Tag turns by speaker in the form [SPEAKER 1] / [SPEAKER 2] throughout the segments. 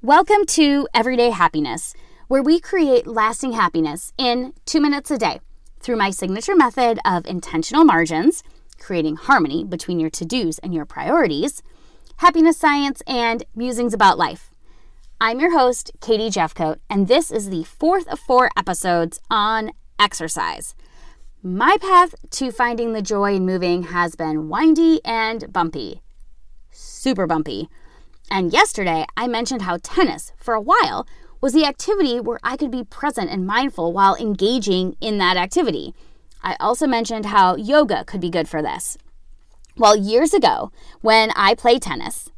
[SPEAKER 1] Welcome to Everyday Happiness, where we create lasting happiness in 2 minutes a day through my signature method of intentional margins, creating harmony between your to-dos and your priorities, happiness science, and musings about life. I'm your host, Katie Jeffcoat, and this is the fourth of 4 episodes on exercise. My path to finding the joy in moving has been windy and bumpy. Super bumpy. And yesterday, I mentioned how tennis, for a while, was the activity where I could be present and mindful while engaging in that activity. I also mentioned how yoga could be good for this. Well, years ago, when I played tennis,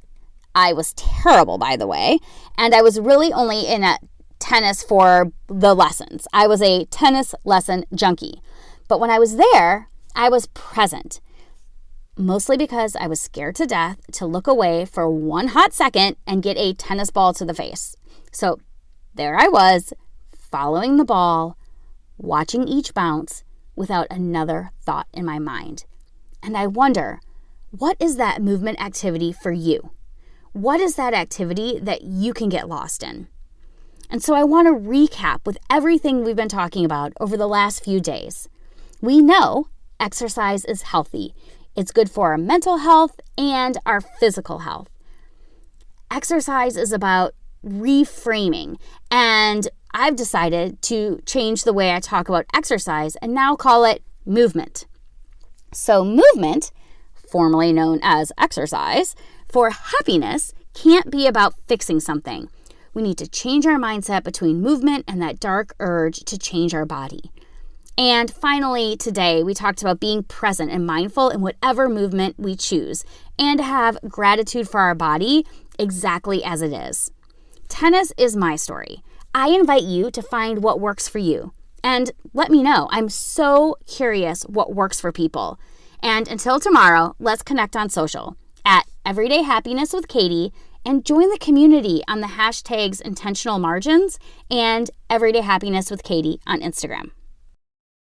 [SPEAKER 1] I was terrible, by the way, and I was really only in a tennis for the lessons. I was a tennis lesson junkie. But when I was there, I was present. Mostly because I was scared to death to look away for one hot second and get a tennis ball to the face. So there I was, following the ball, watching each bounce without another thought in my mind. And I wonder, what is that movement activity for you? What is that activity that you can get lost in? And so I want to recap with everything we've been talking about over the last few days. We know exercise is healthy. It's good for our mental health and our physical health. Exercise is about reframing, and I've decided to change the way I talk about exercise and now call it movement. So movement, formerly known as exercise, for happiness can't be about fixing something. We need to change our mindset between movement and that dark urge to change our body. And finally, today, we talked about being present and mindful in whatever movement we choose and to have gratitude for our body exactly as it is. Tennis is my story. I invite you to find what works for you and let me know. I'm so curious what works for people. And until tomorrow, let's connect on social at Everyday Happiness with Katie and join the community on the hashtags Intentional Margins and Everyday Happiness with Katie on Instagram.